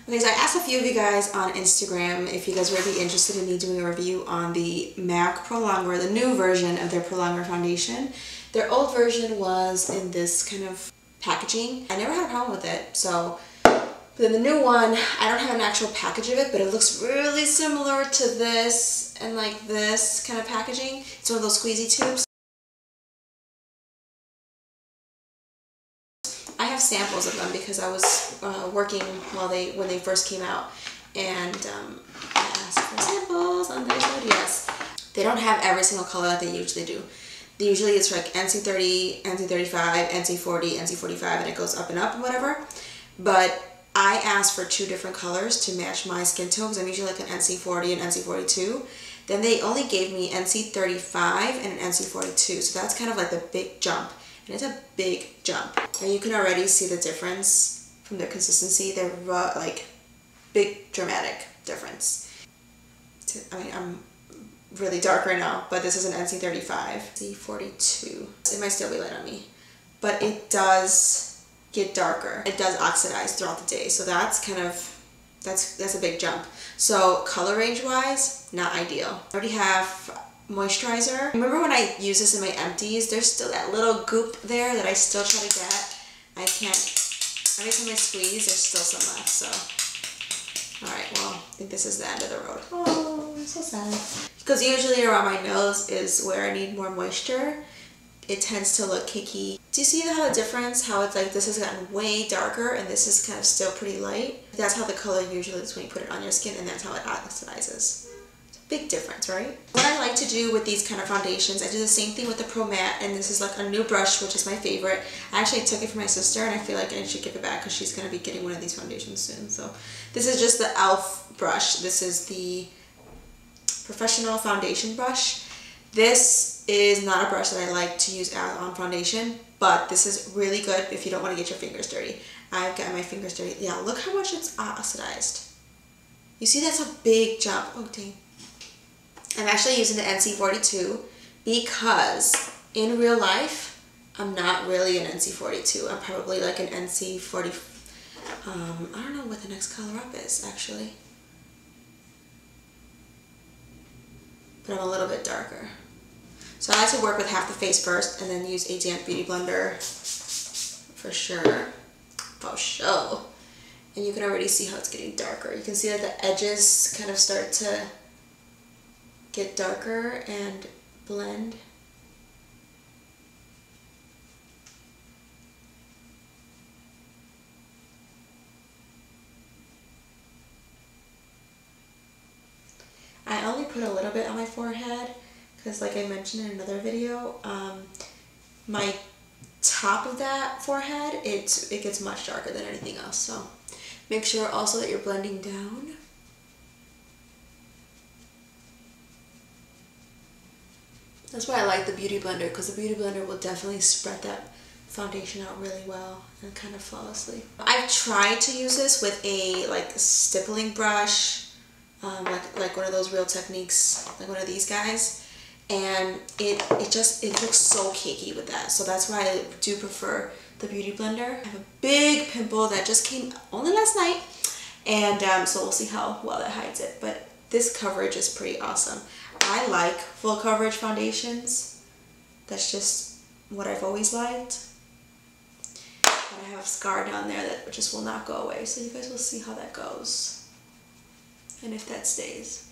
Okay, so I asked a few of you guys on Instagram if you guys would be interested in me doing a review on the MAC Pro-Longwear, the new version of their Pro-Longwear foundation. Their old version was in this kind of packaging. I never had a problem with it, so but then the new one, I don't have an actual package of it, but it looks really similar to this and like this kind of packaging. It's one of those squeezy tubes. I have samples of them because I was working when they first came out, and I asked for samples and they said yes. They don't have every single color that they usually do. Usually it's like NC30, NC35, NC40, NC45, and it goes up and up and whatever. But I asked for 2 different colors to match my skin tone because I'm usually like an NC40 and NC42. Then they only gave me NC35 and an NC42, so that's kind of like the big jump. And it's a big jump. And you can already see the difference from their consistency. They're like big dramatic difference. I mean, I'm really dark right now, but this is an NC35. NC42. It might still be light on me, but it does get darker. It does oxidize throughout the day, so that's kind of, that's a big jump. So color range wise, not ideal. I already have moisturizer. Remember when I use this in my empties, there's still that little goop there that I still try to get. I can't, every time I squeeze, there's still some left, so. Alright, well, I think this is the end of the road. Oh, I'm so sad. Because usually around my nose is where I need more moisture. It tends to look cakey. Do you see how the difference? How it's like this has gotten way darker and this is kind of still pretty light? That's how the color usually is when you put it on your skin, and that's how it oxidizes. Big difference, right? What I like to do with these kind of foundations, I do the same thing with the Pro Matte, and this is like a new brush, which is my favorite. I actually took it from my sister, and I feel like I should give it back because she's going to be getting one of these foundations soon. So this is just the e.l.f. brush. This is the professional foundation brush. This is not a brush that I like to use on foundation, but this is really good if you don't want to get your fingers dirty. I've got my fingers dirty. Yeah, look how much it's oxidized. You see, that's a big jump. Oh, dang. I'm actually using the NC42 because in real life, I'm not really an NC42. I'm probably like an NC40. I don't know what the next color up is, actually. But I'm a little bit darker. So I like to work with half the face first and then use a damp beauty blender for sure. For sure. And you can already see how it's getting darker. You can see that the edges kind of start to get darker and blend. I only put a little bit on my forehead because, like I mentioned in another video, my top of that forehead, it gets much darker than anything else. So make sure also that you're blending down. That's why I like the Beauty Blender, because the Beauty Blender will definitely spread that foundation out really well and kind of flawlessly. I've tried to use this with a stippling brush, like one of those Real Techniques, like one of these guys, and it looks so cakey with that. So that's why I do prefer the Beauty Blender. I have a big pimple that just came only last night, and so we'll see how well that hides it. But this coverage is pretty awesome. I like full coverage foundations. That's just what I've always liked. But I have a scar down there that just will not go away. So you guys will see how that goes. And if that stays.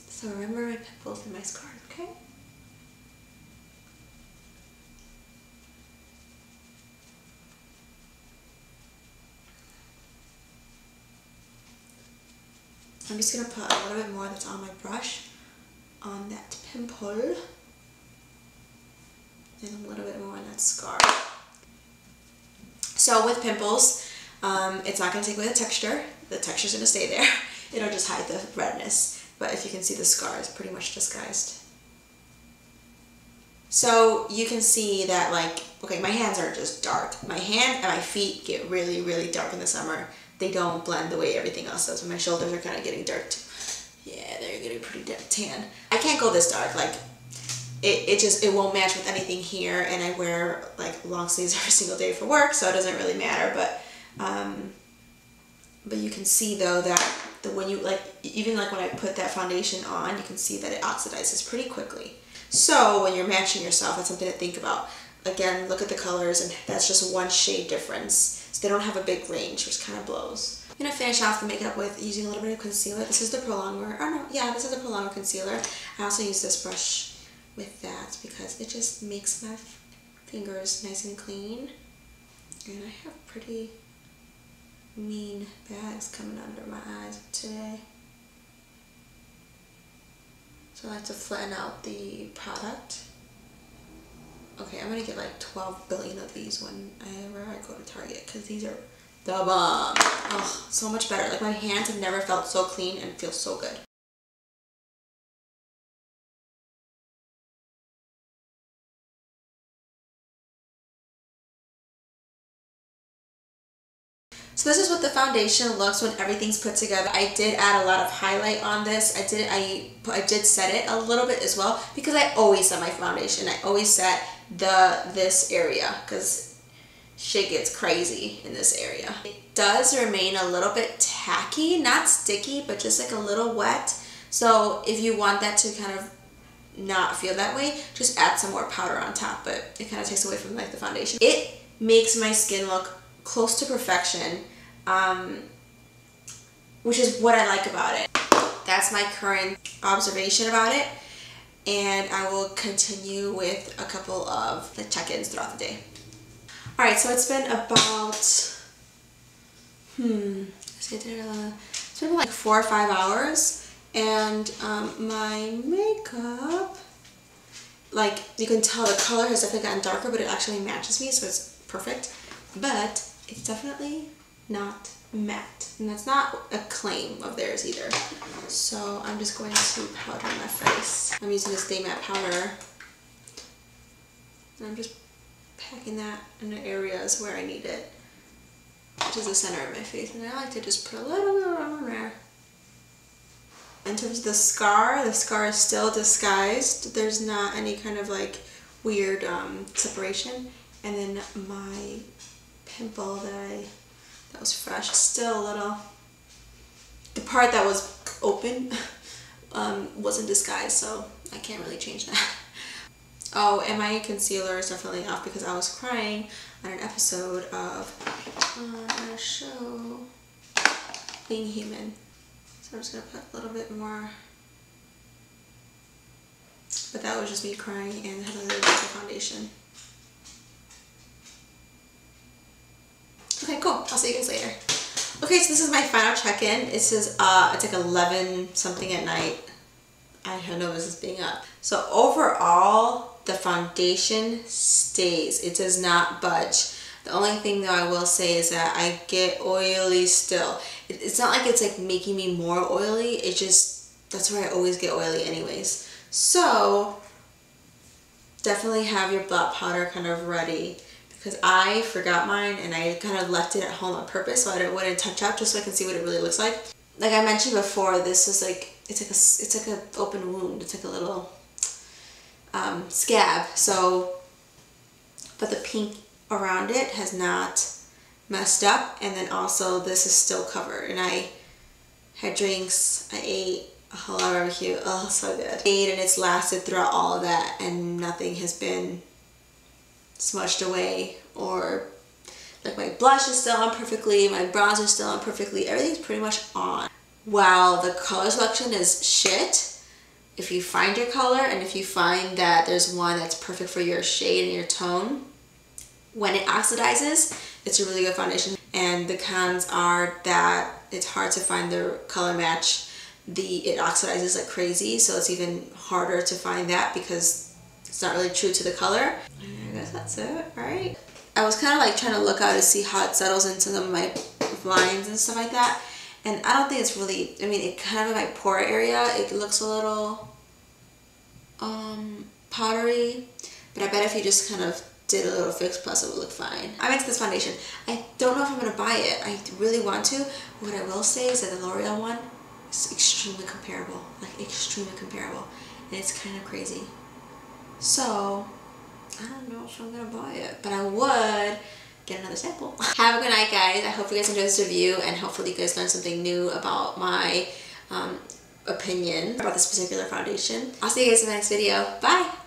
So remember my pimples and my scar, okay? I'm just going to put a little bit more that's on my brush on that pimple and a little bit more on that scar. So with pimples, it's not going to take away the texture. The texture's going to stay there. It'll just hide the redness. But if you can see, the scar is pretty much disguised. So you can see that, like, okay, my hands are just dark. My hand and my feet get really, really dark in the summer. They don't blend the way everything else does. My shoulders are kind of getting dark too. Yeah, they're getting pretty tan. I can't go this dark. Like, it won't match with anything here, and I wear like long sleeves every single day for work, so it doesn't really matter. But But you can see though that when you even when I put that foundation on, you can see that it oxidizes pretty quickly. So when you're matching yourself, that's something to think about. Again, look at the colors, and that's just one shade difference. So they don't have a big range, which kind of blows. I'm going to finish off the makeup with using a little bit of concealer. This is the PRO-LONGWEAR. Oh no, yeah, this is the PRO-LONGWEAR concealer. I also use this brush with that because it just makes my fingers nice and clean. And I have pretty mean bags coming under my eyes today. So I like to flatten out the product. Okay, I'm gonna get like 12 billion of these whenever I go to Target because these are the bomb. Oh, so much better. Like my hands have never felt so clean and feel so good. So this is what the foundation looks when everything's put together. I did add a lot of highlight on this. I did set it a little bit as well because I always set my foundation. I always set this area because shit gets crazy in this area. It does remain a little bit tacky, not sticky, but just like a little wet. So if you want that to kind of not feel that way, just add some more powder on top, but it kind of takes away from like the foundation. It makes my skin look close to perfection, which is what I like about it. That's my current observation about it, and I will continue with a couple of the check-ins throughout the day. Alright, so it's been about it's been like 4 or 5 hours, and my makeup, like you can tell the color has definitely gotten darker, but it actually matches me, so it's perfect. But it's definitely not matte, and that's not a claim of theirs either. So I'm just going to powder my face. I'm using this Stay Matte powder, and I'm just packing that in the areas where I need it, which is the center of my face, and I like to just put a little bit on there. In terms of the scar is still disguised. There's not any kind of like weird separation. And then my pimple that was fresh, still a little, the part that was open wasn't disguised, so I can't really change that. Oh, and my concealer is definitely off because I was crying on an episode of a show, Being Human. So I'm just gonna put a little bit more, but that was just me crying and had a little bit of foundation. Okay, cool. I'll see you guys later. Okay, so this is my final check-in. It says it's like 11 something at night. I had no business being up. So overall, the foundation stays. It does not budge. The only thing though I will say is that I get oily still. It's not like it's like making me more oily. It just, that's where I always get oily anyways. So definitely have your blot powder kind of ready, because I forgot mine and I kind of left it at home on purpose so I wouldn't touch up, just so I can see what it really looks like. Like I mentioned before, this is like, it's like an open wound. It's like a little scab. So, but the pink around it has not messed up, and then also this is still covered. And I had drinks, I ate a halal barbecue, oh so good. I ate, and it's lasted throughout all of that, and nothing has been smudged away, or like my blush is still on perfectly, my bronzer is still on perfectly, everything's pretty much on. While the color selection is shit, if you find your color and if you find that there's one that's perfect for your shade and your tone, when it oxidizes, it's a really good foundation. And the cons are that it's hard to find the color match. It oxidizes like crazy, so it's even harder to find that because it's not really true to the color. I guess that's it, right? I was kind of like trying to look out to see how it settles into some of my lines and stuff like that. And I don't think it's really, I mean, it kind of in my pore area, it looks a little powdery, but I bet if you just kind of did a little Fix Plus, it would look fine. I'm into this foundation. I don't know if I'm gonna buy it. I really want to. What I will say is that the L'Oreal one is extremely comparable, like extremely comparable, and it's kind of crazy. So I don't know if I'm gonna buy it, but I would get another sample. Have a good night, guys. I hope you guys enjoyed this review, and hopefully you guys learned something new about my opinion about this particular foundation. I'll see you guys in the next video. Bye!